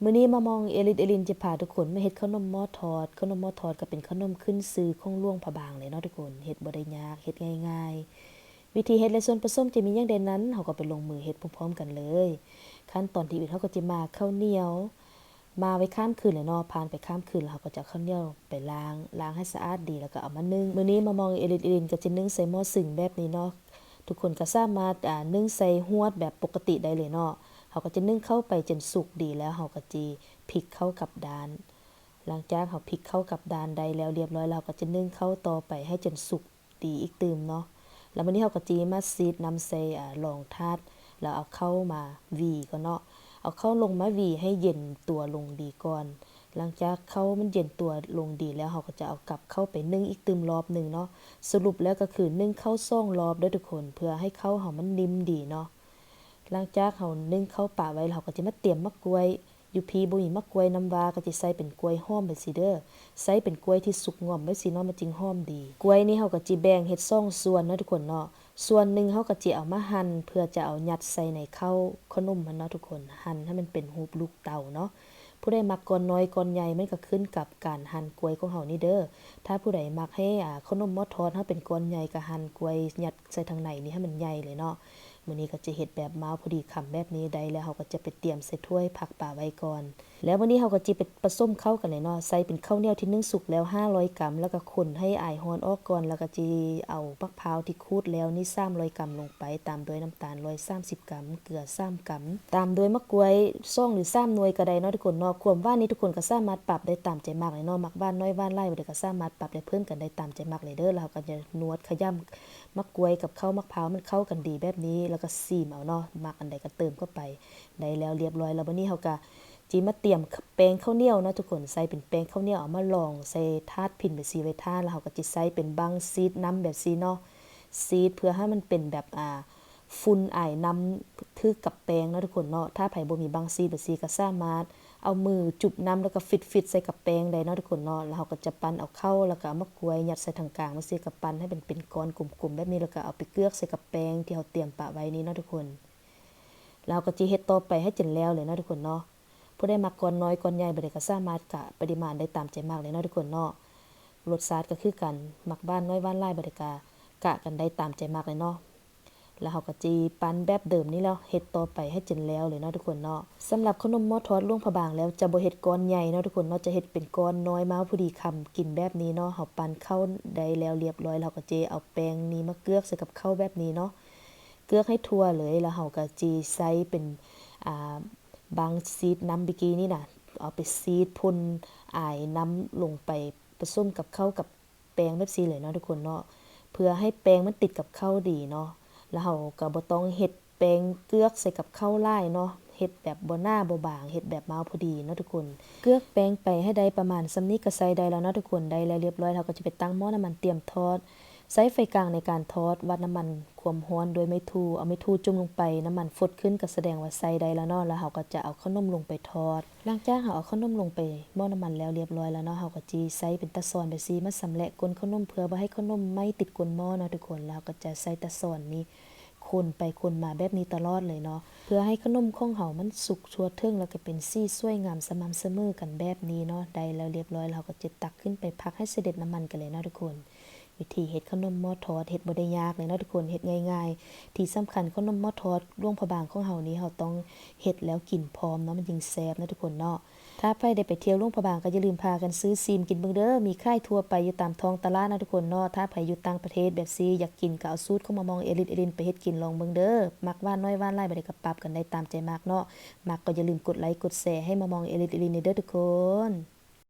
มื้อนี้มามองเอลินจะพาทุกคนมาเฮ็ดขนมหม้อทอดก็เป็นขนมขึ้นชื่อของหลวงพระบางเลยเนาะทุกคนเฮ็ดบ่ได้ยากเฮ็ดง่ายๆวิธีเฮ็ดและส่วนผสมจะมีหยังใดนั้นเฮาก็ไปลงมือเฮ็ดพร้อมๆกันเลยขั้นตอนที่1เฮาก็จะมาข้าวเหนียวมาไว้ข้ามคืนเลยเนาะผ่านไปข้ามคืนแล้วเฮาก็จะข้าวเหนียวไปล้างให้สะอาดดีแล้วก็เอามานึ่งมื้อนี้มามองเอลินก็จะนึ่งใส่หม้อสึ่งแบบนี้เนาะทุกคนก็สามารถนึ่งใส่ฮวดแบบปกติได้เลยเนาะเฮาก็จะนึ่งเข้าไปจนสุกดีแล้วเฮาก็จิพลิกเข้ากับด้านหลังจากเฮาพลิกเข้ากับด้านใดแล้วเรียบร้อยแล้วก็จะนึ่งเข้าต่อไปให้จนสุกดีอีกตื่มเนาะแล้วมื้อนี้เฮาก็จิมาซีดน้ำใส่รองถาดแล้วเอาเข้ามาวีก่อนเนาะเอาเข้าลงมาวีให้เย็นตัวลงดีก่อนหลังจากเข้ามันเย็นตัวลงดีแล้วเฮาก็จะเอากลับเข้าไปนึ่งอีกตื่มรอบนึงเนาะสรุปแล้วก็คือนึ่งเข้า2รอบเด้อทุกคนเพื่อให้เข้าเฮามันนิ่มดีเนาะหลังจากเฮานึ่งเข้าป่าไว้แล้วเฮาก็จะมาเตรียมมะกรวยอยู่พี่บ่มีมะกรวยน้ำว้าก็จะใส่เป็นกล้วยหอมไปสิเด้อใส่เป็นกล้วยที่สุกง่อมไว้สิเนาะมันจึงหอมดีกล้วยนี่เฮาก็จิแบ่งเฮ็ด2ส่วนเนาะทุกคนเนาะส่วนนึงเฮาก็จิเอามาหั่นเพื่อจะเอายัดใส่ในข้าวขนมมันเนาะทุกคนหั่นให้มันเป็นรูปลูกเต่าเนาะผู้ใดมักก้อนน้อยก้อนใหญ่มันก็ขึ้นกับการหั่นกล้วยของเฮานี่เด้อถ้าผู้ใดมักให้ขนมหม้อทอดเฮาเป็นก้อนใหญ่ก็หั่นกล้วยยัดใส่ทางในนี่ให้มันใหญ่เลยเนาะมื้อนี้ก็จะเฮ็ดแบบมาวพอดีคำแบบนี้ได้แล้วเฮาก็จะไปเตรียมใส่ถ้วยผักป่าไว้ก่อนแล้ววันนี้เฮาก็จิไปผสมเข้ากันเลยเนาะใส่เป็นข้าวเหนียวที่นึ่งสุกแล้ว500กรัมแล้วก็คนให้อายร้อนออกก่อนแล้วก็จิเอามะพร้าวที่ขูดแล้วนี่300กรัมลงไปตามด้วยน้ำตาล130กรัมเกลือ3กรัมตามด้วยมะกรวย2หรือ3หน่วยก็ได้เนาะทุกคนเนาะความหวานนี้ทุกคนก็สามารถปรับได้ตามใจมักเลยเนาะมักหวานน้อยหวานหลายบ่ได้ก็สามารถปรับได้เพิ่มกันได้ตามใจมักเลยเด้อแล้วก็จะนวดขย้ำมะกรวยกับข้าวมะพร้าวมันเข้ากันดีแบบนี้แล้วก็ซีมเอาเนาะมักอันใดก็เติมเข้าไปได้แล้วเรียบร้อยแล้วบัดนี้เฮาก็จิมาเตรียมแป้งข้าวเหนียวเนาะทุกคนใส่เป็นแป้งข้าวเหนียวเอามาลองใส่ถาดพิมพ์ไปซีไว้ทาแล้วเฮาก็จิใส่เป็นบังซีดน้ำแบบซีเนาะซีดเพื่อให้มันเป็นแบบฝุ่นอายน้ำทึกกับแป้งเนาะทุกคนเนาะถ้าไผบ่มีบังซีดแบบซีก็สามารถเอามือจุบน้ำแล้วก็ฟิตใส่กับแป้งได้เนาะทุกคนเนาะแล้วเฮาก็จะปั้นเอาเข้าแล้วก็เอามะกรวยยัดใส่ทางกลางมาซีกับปั้นให้เป็นก้อนกลมๆแบบนี้แล้วก็เอาไปเกลือกใส่กับแป้งที่เฮาเตรียมปะไว้นี้เนาะทุกคนแล้วก็จิเฮ็ดต่อไปให้จนแล้วเลยเนาะทุกคนเนาะผู้ใดมักก้อนน้อยก้อนใหญ่บ่ได้ก็สามารถกะปริมาณได้ตามใจมากเลยเนาะทุกคนเนาะรสชาติก็คือกันมักบ้านน้อยบ้านหลายบ่ได้ก็กะกันได้ตามใจมากเลยเนาะแล้วเฮาก็จิปั้นแบบเดิมนี้แล้วเฮ็ดต่อไปให้จนแล้วเลยเนาะทุกคนเนาะสำหรับขนมหม้อทอดหลวงพระบางแล้วจะบ่เฮ็ดก้อนใหญ่เนาะทุกคนเนาะจะเฮ็ดเป็นก้อนน้อยมาพอดีคำกินแบบนี้เนาะเฮาปั้นเข้าได้แล้วเรียบร้อยแล้วก็จิเอาแป้งนี้มาเกลือกใส่กับข้าวแบบนี้เนาะเกลือกให้ทั่วเลยแล้วเฮาก็จิใส่เป็นบางซีดน้ำเมื่อกี้นี่น่ะเอาไปซีดพ่นอายน้ำลงไปผสมกับข้าวกับแป้งแบบซี่เลยเนาะทุกคนเนาะเพื่อให้แป้งมันติดกับข้าวดีเนาะแล้วเฮาก็บ่ต้องเฮ็ดแป้งเกลือกใส่กับข้าวหลายเนาะเฮ็ดแบบบ่หน้าบ่บางเฮ็ดแบบมาวพอดีเนาะทุกคนเกลือกแป้งไปให้ได้ประมาณส่ำนี้ก็ใส่ได้แล้วเนาะทุกคนได้แล้วเรียบร้อยเราก็จะไปตั้งหม้อน้ำมันเตรียมทอดใช้ไฟกลางในการทอดวัดน้ำมันความร้อนโดยไม่ทูเอาไม่ทูจุ่มลงไปน้ำมันฟดขึ้นก็แสดงว่าใส่ได้แล้วเนาะแล้วเฮาก็จะเอาขนมลงไปทอดหลังจากเฮาเอาขนมลงไปหม้อน้ำมันแล้วเรียบร้อยแล้วเนาะเฮาก็จิใส่เป็นตะซอนไปซี่มาสำแหละก้นขนมเพื่อบ่ให้ขนมไหม้ติดก้นหม้อเนาะทุกคนแล้วก็จะใส่ตะซอนนี้คนไปคนมาแบบนี้ตลอดเลยเนาะเพื่อให้ขนมของเฮามันสุกทั่วถึงแล้วก็เป็นสีสวยงามสม่ำเสมอกันแบบนี้เนาะได้แล้วเรียบร้อยเราก็จะตักขึ้นไปพักให้เสด็จน้ำมันกันเลยเนาะทุกคนวิธีเฮ็ดขนมหม้อทอดเฮ็ดบ่ได้ยากเลยเนาะทุกคนเฮ็ดง่ายๆที่สำคัญขนมหม้อทอดหลวงพระบางของเฮานี้เฮาต้องเฮ็ดแล้วกินพร้อมเนาะมันจึงแซ่บนะทุกคนเนาะถ้าใครได้ไปเที่ยวหลวงพระบางก็อย่าลืมพากันซื้อซีมกินเบิ่งเด้อมีขายทั่วไปอยู่ตามท้องตลาดนะทุกคนเนาะถ้าใครอยู่ต่างประเทศแบบซี่อยากกินก็เอาสูตรเข้ามามองเอลินไปเฮ็ดกินลองเบิ่งเด้อมักหวานน้อยหวานหลายบ่ได้ก็ปรับกันได้ตามใจมักเนาะมักก็อย่าลืมกดไลค์กดแชร์ให้มามองเอลินเด้อทุกคน